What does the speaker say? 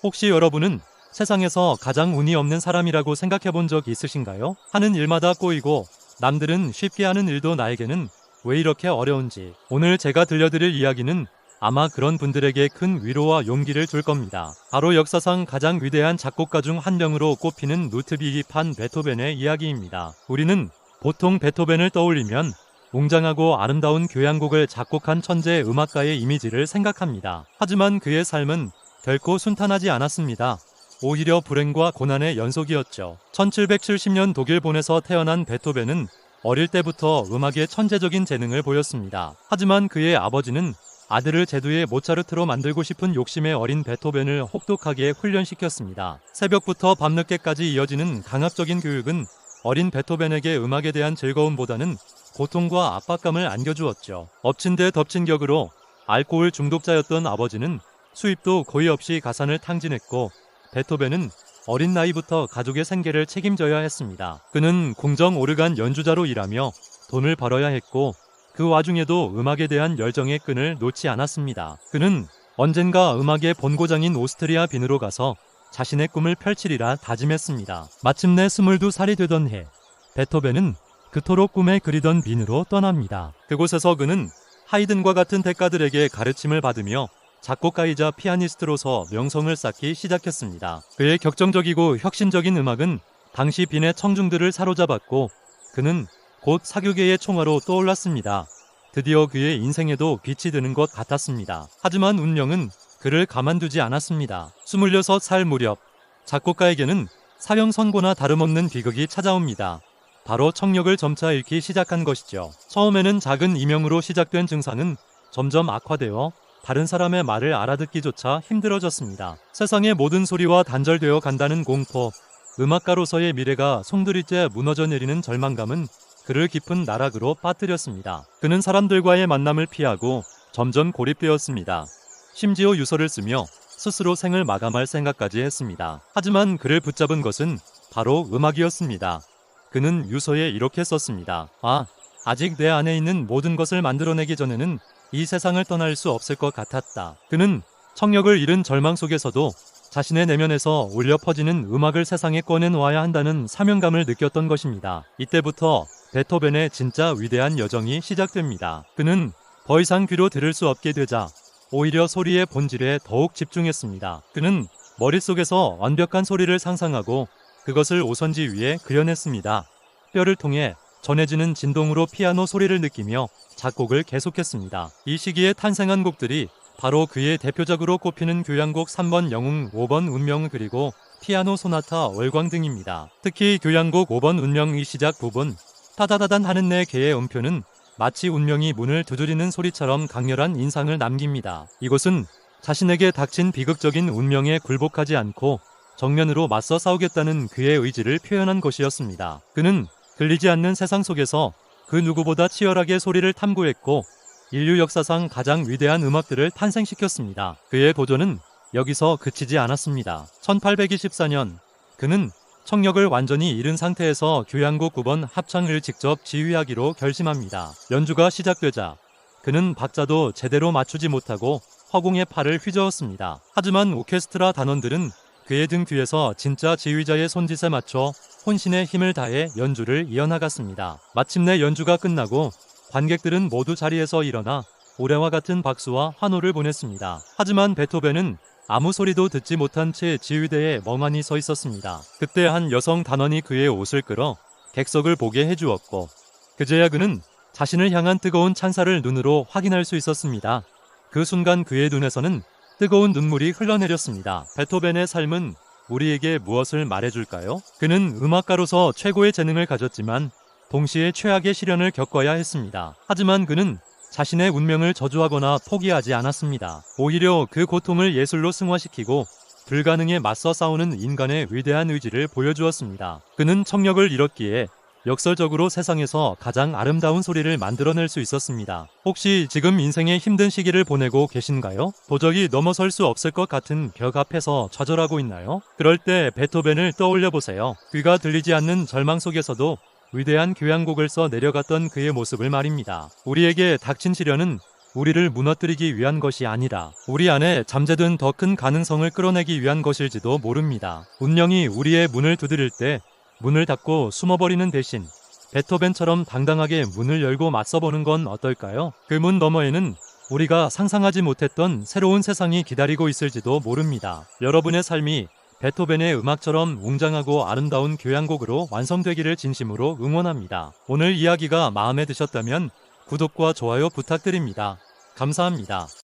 혹시 여러분은 세상에서 가장 운이 없는 사람이라고 생각해 본 적 있으신가요? 하는 일마다 꼬이고 남들은 쉽게 하는 일도 나에게는 왜 이렇게 어려운지. 오늘 제가 들려드릴 이야기는 아마 그런 분들에게 큰 위로와 용기를 줄 겁니다. 바로 역사상 가장 위대한 작곡가 중 한 명으로 꼽히는 루트비기 판 베토벤의 이야기입니다. 우리는 보통 베토벤을 떠올리면 웅장하고 아름다운 교향곡을 작곡한 천재 음악가의 이미지를 생각합니다. 하지만 그의 삶은 결코 순탄하지 않았습니다. 오히려 불행과 고난의 연속이었죠. 1770년 독일본에서 태어난 베토벤은 어릴 때부터 음악에 천재적인 재능을 보였습니다. 하지만 그의 아버지는 아들을 제도의 모차르트로 만들고 싶은 욕심에 어린 베토벤을 혹독하게 훈련시켰습니다. 새벽부터 밤늦게까지 이어지는 강압적인 교육은 어린 베토벤에게 음악에 대한 즐거움보다는 고통과 압박감을 안겨주었죠. 엎친 데 덮친 격으로 알코올 중독자였던 아버지는 수입도 거의 없이 가산을 탕진했고 베토벤은 어린 나이부터 가족의 생계를 책임져야 했습니다. 그는 궁정 오르간 연주자로 일하며 돈을 벌어야 했고 그 와중에도 음악에 대한 열정의 끈을 놓지 않았습니다. 그는 언젠가 음악의 본고장인 오스트리아 빈으로 가서 자신의 꿈을 펼치리라 다짐했습니다. 마침내 22살이 되던 해 베토벤은 그토록 꿈에 그리던 빈으로 떠납니다. 그곳에서 그는 하이든과 같은 대가들에게 가르침을 받으며 작곡가이자 피아니스트로서 명성을 쌓기 시작했습니다. 그의 격정적이고 혁신적인 음악은 당시 빈의 청중들을 사로잡았고 그는 곧 사교계의 총화로 떠올랐습니다. 드디어 그의 인생에도 빛이 드는 것 같았습니다. 하지만 운명은 그를 가만두지 않았습니다. 26살 무렵 작곡가에게는 사형 선고나 다름없는 비극이 찾아옵니다. 바로 청력을 점차 잃기 시작한 것이죠. 처음에는 작은 이명으로 시작된 증상은 점점 악화되어 다른 사람의 말을 알아듣기조차 힘들어졌습니다. 세상의 모든 소리와 단절되어 간다는 공포, 음악가로서의 미래가 송두리째 무너져 내리는 절망감은 그를 깊은 나락으로 빠뜨렸습니다. 그는 사람들과의 만남을 피하고 점점 고립되었습니다. 심지어 유서를 쓰며 스스로 생을 마감할 생각까지 했습니다. 하지만 그를 붙잡은 것은 바로 음악이었습니다. 그는 유서에 이렇게 썼습니다. 아직 내 안에 있는 모든 것을 만들어내기 전에는 이 세상을 떠날 수 없을 것 같았다. 그는 청력을 잃은 절망 속에서도 자신의 내면에서 울려 퍼지는 음악을 세상에 꺼내놓아야 한다는 사명감을 느꼈던 것입니다. 이때부터 베토벤의 진짜 위대한 여정이 시작됩니다. 그는 더 이상 귀로 들을 수 없게 되자 오히려 소리의 본질에 더욱 집중했습니다. 그는 머릿속에서 완벽한 소리를 상상하고 그것을 오선지 위에 그려냈습니다. 뼈를 통해 전해지는 진동으로 피아노 소리를 느끼며 작곡을 계속했습니다. 이 시기에 탄생한 곡들이 바로 그의 대표적으로 꼽히는 교향곡 3번 영웅, 5번 운명 그리고 피아노 소나타 월광 등입니다. 특히 교향곡 5번 운명의 시작 부분 타다다단 하는 내 개의 음표는 마치 운명이 문을 두드리는 소리처럼 강렬한 인상을 남깁니다. 이것은 자신에게 닥친 비극적인 운명에 굴복하지 않고 정면으로 맞서 싸우겠다는 그의 의지를 표현한 것이었습니다. 그는 들리지 않는 세상 속에서 그 누구보다 치열하게 소리를 탐구했고 인류 역사상 가장 위대한 음악들을 탄생시켰습니다. 그의 도전은 여기서 그치지 않았습니다. 1824년 그는 청력을 완전히 잃은 상태에서 교향곡 9번 합창을 직접 지휘하기로 결심합니다. 연주가 시작되자 그는 박자도 제대로 맞추지 못하고 허공에 팔을 휘저었습니다. 하지만 오케스트라 단원들은 그의 등 뒤에서 진짜 지휘자의 손짓에 맞춰 혼신의 힘을 다해 연주를 이어나갔습니다. 마침내 연주가 끝나고 관객들은 모두 자리에서 일어나 올해와 같은 박수와 환호를 보냈습니다. 하지만 베토벤은 아무 소리도 듣지 못한 채 지휘대에 멍하니 서 있었습니다. 그때 한 여성 단원이 그의 옷을 끌어 객석을 보게 해주었고 그제야 그는 자신을 향한 뜨거운 찬사를 눈으로 확인할 수 있었습니다. 그 순간 그의 눈에서는 뜨거운 눈물이 흘러내렸습니다. 베토벤의 삶은 우리에게 무엇을 말해줄까요? 그는 음악가로서 최고의 재능을 가졌지만 동시에 최악의 시련을 겪어야 했습니다. 하지만 그는 자신의 운명을 저주하거나 포기하지 않았습니다. 오히려 그 고통을 예술로 승화시키고 불가능에 맞서 싸우는 인간의 위대한 의지를 보여주었습니다. 그는 청력을 잃었기에 역설적으로 세상에서 가장 아름다운 소리를 만들어낼 수 있었습니다. 혹시 지금 인생의 힘든 시기를 보내고 계신가요? 도저히 넘어설 수 없을 것 같은 벽 앞에서 좌절하고 있나요? 그럴 때 베토벤을 떠올려 보세요. 귀가 들리지 않는 절망 속에서도 위대한 교향곡을 써 내려갔던 그의 모습을 말입니다. 우리에게 닥친 시련은 우리를 무너뜨리기 위한 것이 아니라 우리 안에 잠재된 더 큰 가능성을 끌어내기 위한 것일지도 모릅니다. 운명이 우리의 문을 두드릴 때 문을 닫고 숨어버리는 대신 베토벤처럼 당당하게 문을 열고 맞서보는 건 어떨까요? 그 문 너머에는 우리가 상상하지 못했던 새로운 세상이 기다리고 있을지도 모릅니다. 여러분의 삶이 베토벤의 음악처럼 웅장하고 아름다운 교향곡으로 완성되기를 진심으로 응원합니다. 오늘 이야기가 마음에 드셨다면 구독과 좋아요 부탁드립니다. 감사합니다.